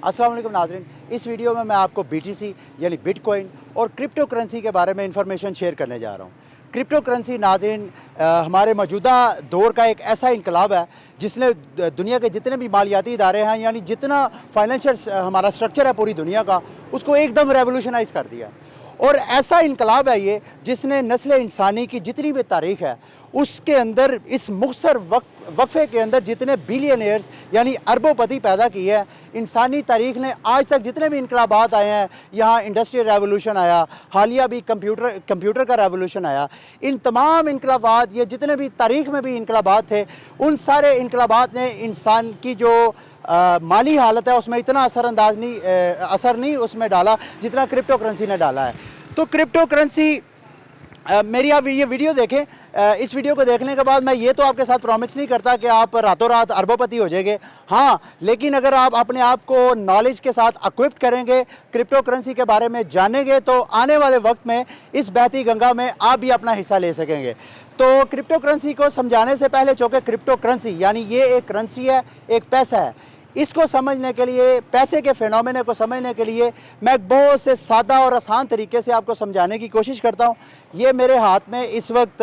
अस्सलाम वालेकुम नाज़रीन, इस वीडियो में मैं आपको BTC यानी बिटकॉइन और क्रिप्टो करेंसी के बारे में इंफॉर्मेशन शेयर करने जा रहा हूँ। क्रिप्टो करेंसी नाज़रीन हमारे मौजूदा दौर का एक ऐसा इनकलाब है जिसने दुनिया के जितने भी मालियाती इदारे हैं यानी जितना फाइनेंशियल हमारा स्ट्रक्चर है पूरी दुनिया का, उसको एकदम रेवोल्यूशनाइज़ कर दिया। और ऐसा इनकलाब है ये जिसने नस्ल इंसानी की जितनी भी तारीख़ है उसके अंदर इस मुख्तसर वक्फे के अंदर जितने बिलियनियर्स यानी अरबोपति पैदा किए हैं। इंसानी तारीख़ ने आज तक जितने भी इनकलाबात आए हैं, यहाँ इंडस्ट्रियल रेवोल्यूशन आया, हालिया भी कंप्यूटर का रेवोल्यूशन आया, इन तमाम इनकलाबात ये जितने भी तारीख़ में भी इनकलाबात थे, उन सारे इनकलाबात ने इंसान की जो माली हालत है उसमें इतना असर नहीं उसमें डाला जितना क्रिप्टो करेंसी ने डाला है। तो क्रिप्टो करेंसी मेरी आप ये वीडियो देखें। इस वीडियो को देखने के बाद मैं ये तो आपके साथ प्रॉमिस नहीं करता कि आप रातों रात अरबोपति हो जाएंगे, हाँ, लेकिन अगर आप अपने आप को नॉलेज के साथ इक्विप्ड करेंगे, क्रिप्टो करेंसी के बारे में जानेंगे, तो आने वाले वक्त में इस बहती गंगा में आप भी अपना हिस्सा ले सकेंगे। तो क्रिप्टो करेंसी को समझाने से पहले, चूँकि क्रिप्टो करेंसी यानी ये एक करेंसी है, एक पैसा है, इसको समझने के लिए, पैसे के फिनोमेना को समझने के लिए मैं बहुत से सादा और आसान तरीके से आपको समझाने की कोशिश करता हूँ। ये मेरे हाथ में इस वक्त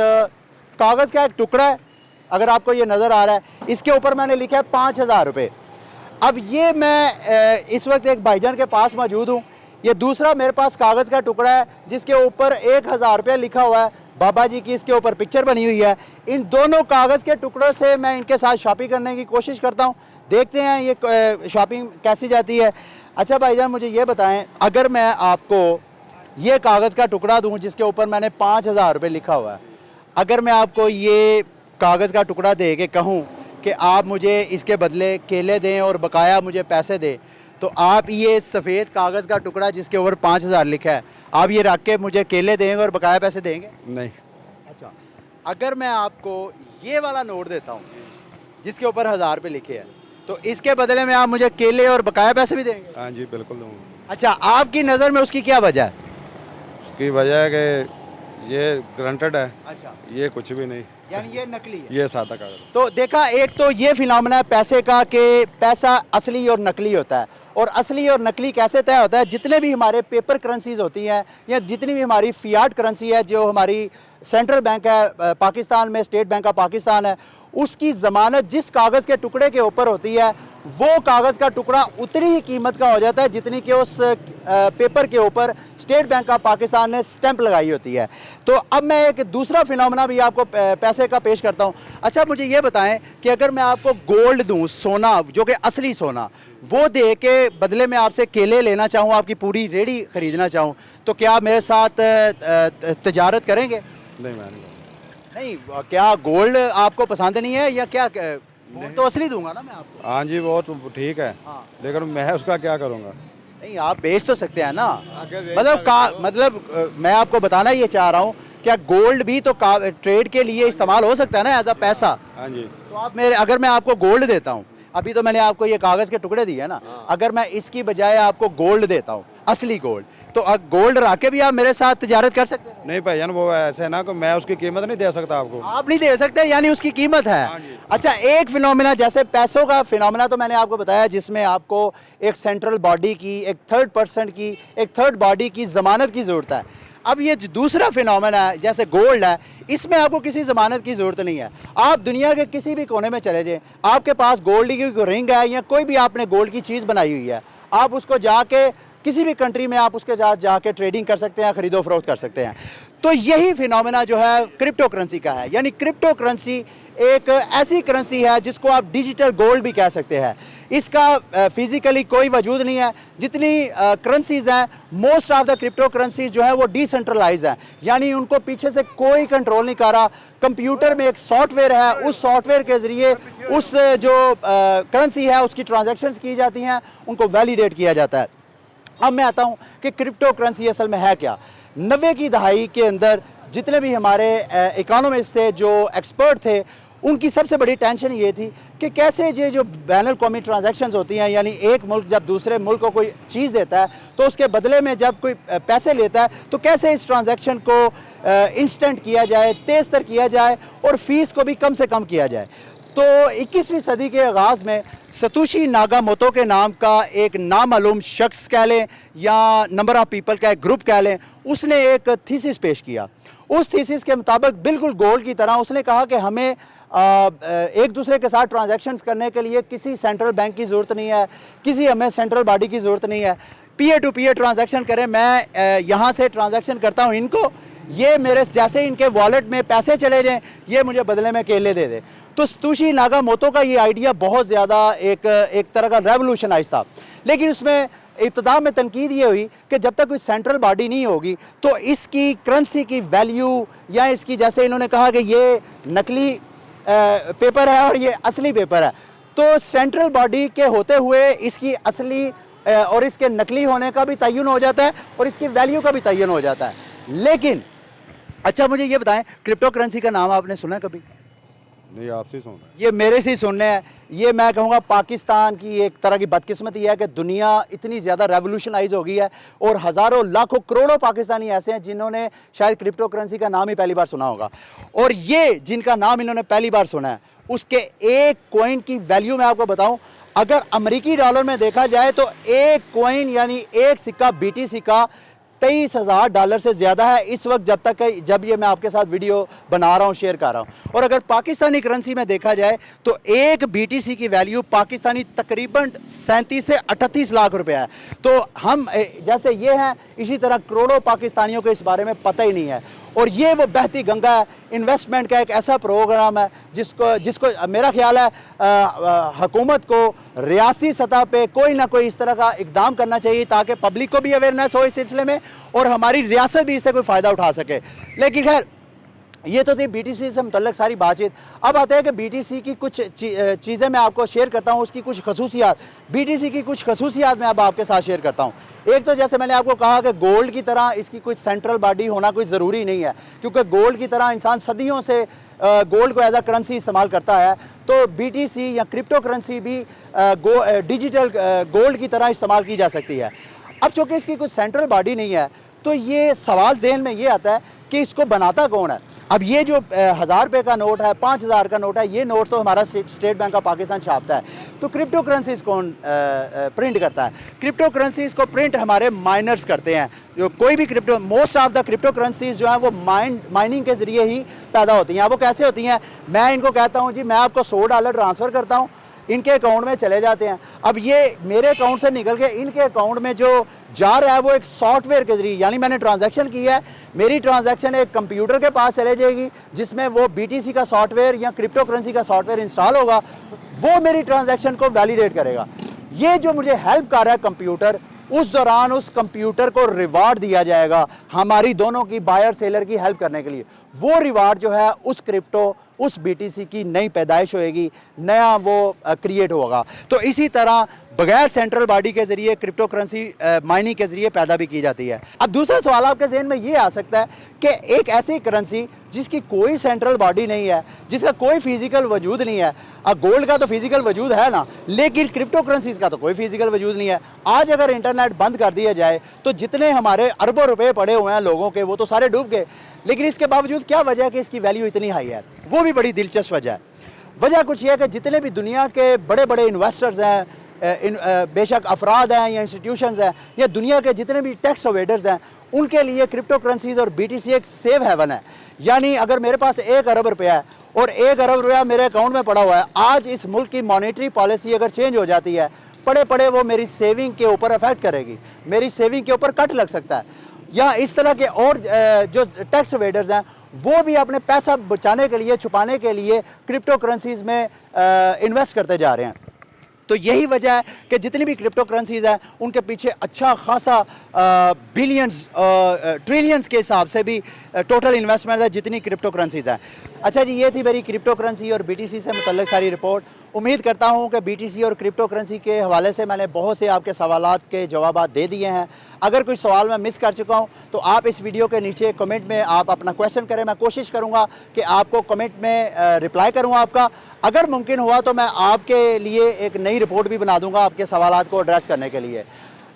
कागज़ का एक टुकड़ा है, अगर आपको ये नज़र आ रहा है, इसके ऊपर मैंने लिखा है 5000 रुपये। अब ये मैं इस वक्त एक भाईजान के पास मौजूद हूँ। ये दूसरा मेरे पास कागज़ का टुकड़ा है जिसके ऊपर 1000 रुपये लिखा हुआ है, बाबा जी की इसके ऊपर पिक्चर बनी हुई है। इन दोनों कागज़ के टुकड़ों से मैं इनके साथ शॉपिंग करने की कोशिश करता हूँ। देखते हैं ये शॉपिंग कैसी जाती है। अच्छा भाईजान, मुझे ये बताएं, अगर मैं आपको ये कागज़ का टुकड़ा दूं जिसके ऊपर मैंने 5000 रुपये लिखा हुआ है, अगर मैं आपको ये कागज़ का टुकड़ा दे के कहूँ कि आप मुझे इसके बदले केले दें और बकाया मुझे पैसे दें, तो आप ये सफ़ेद कागज़ का टुकड़ा जिसके ऊपर 5000 लिखा है, आप ये रख के मुझे केले देंगे और बकाया पैसे देंगे? नहीं। अच्छा, अगर मैं आपको ये वाला नोट देता हूँ जिसके ऊपर 1000 रुपये लिखे हैं, तो इसके बदले में आप मुझे केले और बकाया पैसे भी देंगे? हाँ जी, बिल्कुल दूँगा। अच्छा, आपकी नज़र में उसकी क्या वजह है? उसकी वजह है कि ये ग्रांटेड है। अच्छा, ये कुछ भी नहीं, यानी ये नकली है। ये सादा कागज। तो देखा, एक तो ये फिनोमेना है पैसे का कि पैसा असली और नकली होता है। और असली और नकली कैसे तय होता है? जितने भी हमारे पेपर करेंसीज होती हैं या जितनी भी हमारी फियाट करेंसी है, जो हमारी सेंट्रल बैंक है पाकिस्तान में, स्टेट बैंक ऑफ पाकिस्तान है, उसकी ज़मानत जिस कागज़ के टुकड़े के ऊपर होती है, वो कागज़ का टुकड़ा उतनी ही कीमत का हो जाता है जितनी कि उस पेपर के ऊपर स्टेट बैंक ऑफ पाकिस्तान ने स्टैंप लगाई होती है। तो अब मैं एक दूसरा फिनोमेना भी आपको पैसे का पेश करता हूँ। अच्छा, मुझे ये बताएं कि अगर मैं आपको गोल्ड दूँ, सोना, जो कि असली सोना, वो दे के बदले में आपसे केले लेना चाहूँ, आपकी पूरी रेडी ख़रीदना चाहूँ, तो क्या आप मेरे साथ तजारत करेंगे? नहीं, मैं नहीं। नहीं, क्या गोल्ड आपको पसंद नहीं है या क्या? गोल्ड तो असली दूंगा ना मैं आपको। हाँ जी, वो तो ठीक है, हाँ, लेकिन मैं उसका क्या करूँगा? नहीं, आप बेच तो सकते हैं ना। मतलब मैं आपको बताना ये चाह रहा हूँ, क्या गोल्ड भी तो ट्रेड के लिए इस्तेमाल हो सकता है ना, एज अ पैसा? हाँ जी। तो आप अगर मैं आपको गोल्ड देता हूँ, अभी तो मैंने आपको ये कागज़ के टुकड़े दिए ना, अगर मैं इसकी बजाय आपको गोल्ड देता हूँ, असली गोल्ड, तो गोल्ड रख के भी आप मेरे साथ तिजारत कर सकते हैं? नहीं भाईजान, वो ऐसे है ना कि मैं उसकी कीमत नहीं दे सकता आपको। आप नहीं दे सकते, यानी उसकी कीमत है। हाँ जी। अच्छा, एक फिनोमेना जैसे पैसों का फिनोमेना तो मैंने आपको बताया, जिसमें आपको एक सेंट्रल बॉडी की, एक थर्ड बॉडी की ज़मानत की ज़रूरत है। अब ये दूसरा फिनोमेना है जैसे गोल्ड है, इसमें आपको किसी ज़मानत की ज़रूरत नहीं है। आप दुनिया के किसी भी कोने में चले जाएं, आपके पास गोल्ड की कोई रिंग है या कोई भी आपने गोल्ड की चीज़ बनाई हुई है, आप उसको जाके किसी भी कंट्री में आप उसके साथ जाके ट्रेडिंग कर सकते हैं, खरीदो फरोख्त कर सकते हैं। तो यही फिनोमेना जो है क्रिप्टो करेंसी का है। यानी क्रिप्टो करेंसी एक ऐसी करेंसी है जिसको आप डिजिटल गोल्ड भी कह सकते हैं। इसका फिजिकली कोई वजूद नहीं है। जितनी करेंसीज हैं, most of the crypto currencies जो है वो डिसेंट्रलाइज हैं, यानी उनको पीछे से कोई कंट्रोल नहीं कर रहा। कंप्यूटर में एक सॉफ्टवेयर है, उस सॉफ्टवेयर के ज़रिए उस जो करेंसी है उसकी ट्रांजेक्शन्स की जाती हैं, उनको वैलिडेट किया जाता है। अब मैं आता हूँ कि क्रिप्टो करेंसी असल में है क्या। 90 की दहाई के अंदर जितने भी हमारे इकोनॉमिस्ट थे, जो एक्सपर्ट थे, उनकी सबसे बड़ी टेंशन ये थी कि कैसे ये जो बैनुल कौमी ट्रांजैक्शंस होती हैं, यानी एक मुल्क जब दूसरे मुल्क को कोई चीज़ देता है तो उसके बदले में जब कोई पैसे लेता है तो कैसे इस ट्रांजैक्शन को इंस्टेंट किया जाए, तेज़ तर किया जाए और फ़ीस को भी कम से कम किया जाए। तो 21वीं सदी के आगाज़ में सतोशी नाकामोटो के नाम का एक नामालूम शख्स कह लें या नंबर ऑफ़ पीपल का एक ग्रुप कह लें, उसने एक थीसिस पेश किया। उस थीसिस के मुताबिक बिल्कुल गोल्ड की तरह उसने कहा कि हमें एक दूसरे के साथ ट्रांजैक्शंस करने के लिए किसी सेंट्रल बैंक की ज़रूरत नहीं है, किसी हमें सेंट्रल बॉडी की ज़रूरत नहीं है। पीयर टू पीयर ट्रांजैक्शन करें, मैं यहाँ से ट्रांजैक्शन करता हूँ इनको, ये मेरे जैसे इनके वॉलेट में पैसे चले जाएं, ये मुझे बदले में केले दे दे। तो सतोशी नाकामोटो का ये आइडिया बहुत ज़्यादा एक तरह का रेवोल्यूशनाइज था, लेकिन उसमें इब्तिदा में तनकीद ये हुई कि जब तक कोई सेंट्रल बॉडी नहीं होगी तो इसकी करेंसी की वैल्यू या इसकी, जैसे इन्होंने कहा कि ये नकली पेपर है और ये असली पेपर है, तो सेंट्रल बॉडी के होते हुए इसकी असली और इसके नकली होने का भी तयन हो जाता है और इसकी वैल्यू का भी तयन हो जाता है। लेकिन अच्छा मुझे ये बताएं, क्रिप्टो करेंसी का नाम आपने सुना कभी? नहीं, आपसे सुन रहे ये मेरे से ही सुनने हैं। ये मैं कहूँगा पाकिस्तान की एक तरह की बदकिस्मती है कि दुनिया इतनी ज़्यादा रेवोल्यूशनाइज हो गई है और हज़ारों लाखों करोड़ों पाकिस्तानी ऐसे हैं जिन्होंने शायद क्रिप्टो करेंसी का नाम ही पहली बार सुना होगा। और ये जिनका नाम इन्होंने पहली बार सुना है, उसके एक कॉइन की वैल्यू मैं आपको बताऊं, अगर अमेरिकी डॉलर में देखा जाए तो एक कॉइन यानी एक सिक्का BTC का $23,000 से ज़्यादा है इस वक्त, जब ये मैं आपके साथ वीडियो बना रहा हूँ, शेयर कर रहा हूँ। और अगर पाकिस्तानी करेंसी में देखा जाए तो एक BTC की वैल्यू पाकिस्तानी तकरीबन 37 से 38 लाख रुपया है। तो हम जैसे ये हैं, इसी तरह करोड़ों पाकिस्तानियों को इस बारे में पता ही नहीं है। और ये वो बहती गंगा है, इन्वेस्टमेंट का एक ऐसा प्रोग्राम है जिसको मेरा ख्याल है हुकूमत को रियासी सतह पे कोई ना कोई इस तरह का इकदाम करना चाहिए ताकि पब्लिक को भी अवेयरनेस हो इस सिलसिले में और हमारी रियासत भी इससे कोई फ़ायदा उठा सके। लेकिन खैर, ये तो थी BTC से मुतल्लिक सारी बातचीत। अब आते हैं कि BTC की कुछ चीज़ें मैं आपको शेयर करता हूँ, उसकी कुछ खसूसियात, BTC की कुछ खसूसियात मैं अब आपके साथ शेयर करता हूँ। एक तो जैसे मैंने आपको कहा कि गोल्ड की तरह इसकी कोई सेंट्रल बॉडी होना कोई ज़रूरी नहीं है, क्योंकि गोल्ड की तरह इंसान सदियों से गोल्ड को एज अ करेंसी इस्तेमाल करता है। तो BTC या क्रिप्टो करेंसी भी डिजिटल गोल्ड की तरह इस्तेमाल की जा सकती है। अब चूँकि इसकी कोई सेंट्रल बॉडी नहीं है तो ये सवाल ज़हन में ये आता है कि इसको बनाता कौन है। अब ये जो 1000 रुपये का नोट है, 5000 का नोट है, ये नोट तो हमारा स्टेट बैंक ऑफ पाकिस्तान छापता है। तो क्रिप्टो करेंसीज कौन प्रिंट करता है? क्रिप्टो करेंसीज को प्रिंट हमारे माइनर्स करते हैं। जो कोई भी crypto, most of the crypto currencies जो हैं वो माइनिंग के ज़रिए ही पैदा होती हैं। वो कैसे होती हैं? मैं इनको कहता हूँ जी मैं आपको $100 ट्रांसफ़र करता हूँ, इनके अकाउंट में चले जाते हैं। अब ये मेरे अकाउंट से निकल के इनके अकाउंट में जो जा रहा है वो एक सॉफ्टवेयर के जरिए, यानी मैंने ट्रांजैक्शन की है, मेरी ट्रांजैक्शन एक कंप्यूटर के पास चले जाएगी जिसमें वो BTC का सॉफ्टवेयर या क्रिप्टो करेंसी का सॉफ्टवेयर इंस्टॉल होगा, वो मेरी ट्रांजैक्शन को वैलिडेट करेगा। ये जो मुझे हेल्प कर रहा है कंप्यूटर, उस दौरान उस कंप्यूटर को रिवार्ड दिया जाएगा हमारी दोनों की, बायर सेलर की हेल्प करने के लिए। वो रिवार्ड जो है उस क्रिप्टो, उस BTC की नई पैदाइश होएगी, नया वो क्रिएट होगा। तो इसी तरह बगैर सेंट्रल बॉडी के ज़रिए क्रिप्टो करेंसी माइनिंग के ज़रिए पैदा भी की जाती है। अब दूसरा सवाल आपके जहन में ये आ सकता है कि एक ऐसी करेंसी जिसकी कोई सेंट्रल बॉडी नहीं है, जिसका कोई फिजिकल वजूद नहीं है, गोल्ड का तो फिजिकल वजूद है ना, लेकिन क्रिप्टो करेंसीज का तो कोई फिजिकल वजूद नहीं है। आज अगर इंटरनेट बंद कर दिया जाए तो जितने हमारे अरबों रुपए पड़े हुए हैं लोगों के, वो तो सारे डूब गए। लेकिन इसके बावजूद क्या वजह है कि इसकी वैल्यू इतनी हाई है? वो भी बड़ी दिलचस्प वजह है। वजह कुछ ये है कि जितने भी दुनिया के बड़े बड़े इन्वेस्टर्स हैं, बेशक अफराद हैं या इंस्टीट्यूशंस हैं या दुनिया के जितने भी टैक्स अवेडर्स हैं, उनके लिए क्रिप्टो करेंसीज और BTC एक सेफ हेवन है। यानी अगर मेरे पास 1 अरब रुपया है और 1 अरब रुपया मेरे अकाउंट में पड़ा हुआ है, आज इस मुल्क की मॉनेटरी पॉलिसी अगर चेंज हो जाती है, पड़े पड़े वो मेरी सेविंग के ऊपर अफेक्ट करेगी, मेरी सेविंग के ऊपर कट लग सकता है। या इस तरह के और जो टैक्स अवेडर्स हैं वो भी अपने पैसा बचाने के लिए, छुपाने के लिए क्रिप्टो करेंसीज में इन्वेस्ट करते जा रहे हैं। तो यही वजह है कि जितनी भी क्रिप्टो करेंसीज हैं उनके पीछे अच्छा खासा बिलियंस ट्रिलियंस के हिसाब से भी टोटल इन्वेस्टमेंट है जितनी क्रिप्टो करेंसीज हैं। अच्छा जी, ये थी मेरी क्रिप्टो करेंसी और BTC से मुतल्लिक सारी रिपोर्ट। उम्मीद करता हूँ कि BTC और क्रिप्टो करेंसी के हवाले से मैंने बहुत से आपके सवालात के जवाब दे दिए हैं। अगर कोई सवाल मैं मिस कर चुका हूँ तो आप इस वीडियो के नीचे कमेंट में आप अपना क्वेश्चन करें, मैं कोशिश करूँगा कि आपको कमेंट में रिप्लाई करूँ आपका। अगर मुमकिन हुआ तो मैं आपके लिए एक नई रिपोर्ट भी बना दूँगा आपके सवालात को एड्रेस करने के लिए।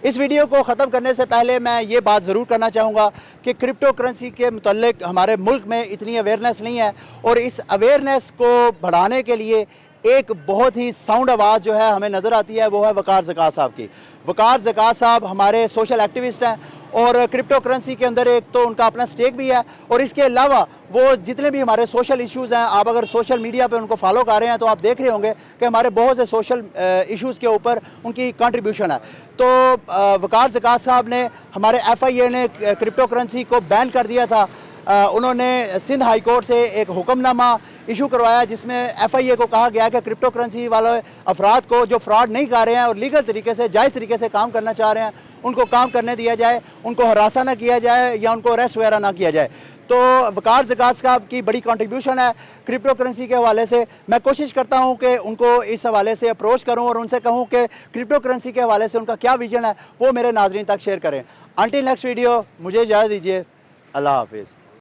इस वीडियो को ख़त्म करने से पहले मैं ये बात ज़रूर करना चाहूँगा कि क्रिप्टो करेंसी के मुतल्लिक हमारे मुल्क में इतनी अवेयरनेस नहीं है और इस अवेयरनेस को बढ़ाने के लिए एक बहुत ही साउंड आवाज़ जो है हमें नज़र आती है, वो है वकार ज़कात साहब की। वकार ज़कात साहब हमारे सोशल एक्टिविस्ट हैं और क्रिप्टो करेंसी के अंदर एक तो उनका अपना स्टेक भी है, और इसके अलावा वो जितने भी हमारे सोशल इश्यूज़ हैं, आप अगर सोशल मीडिया पे उनको फॉलो कर रहे हैं तो आप देख रहे होंगे कि हमारे बहुत से सोशल इश्यूज़ के ऊपर उनकी कंट्रीब्यूशन है। तो वकार ज़कात साहब ने, हमारे FIA ने क्रिप्टो करेंसी को बैन कर दिया था। उन्होंने सिंध हाई कोर्ट से एक हुक्मनामा इशू करवाया जिसमें FIA को कहा गया कि क्रिप्टो करेंसी वाले अफराद को जो फ्रॉड नहीं कर रहे हैं और लीगल तरीके से, जायज़ तरीके से काम करना चाह रहे हैं, उनको काम करने दिया जाए, उनको हरासा ना किया जाए या उनको अरेस्ट वगैरह ना किया जाए। तो वकार ज़कात साहब की बड़ी कंट्रीब्यूशन है क्रिप्टो करेंसी के हवाले से। मैं कोशिश करता हूं कि उनको इस हवाले से अप्रोच करूं और उनसे कहूं कि क्रिप्टो करेंसी के हवाले से उनका क्या विजन है वो मेरे नाज़रीन तक शेयर करें। अंटिल नेक्स्ट वीडियो, मुझे इजाज़त दीजिए। अल्लाह हाफिज़।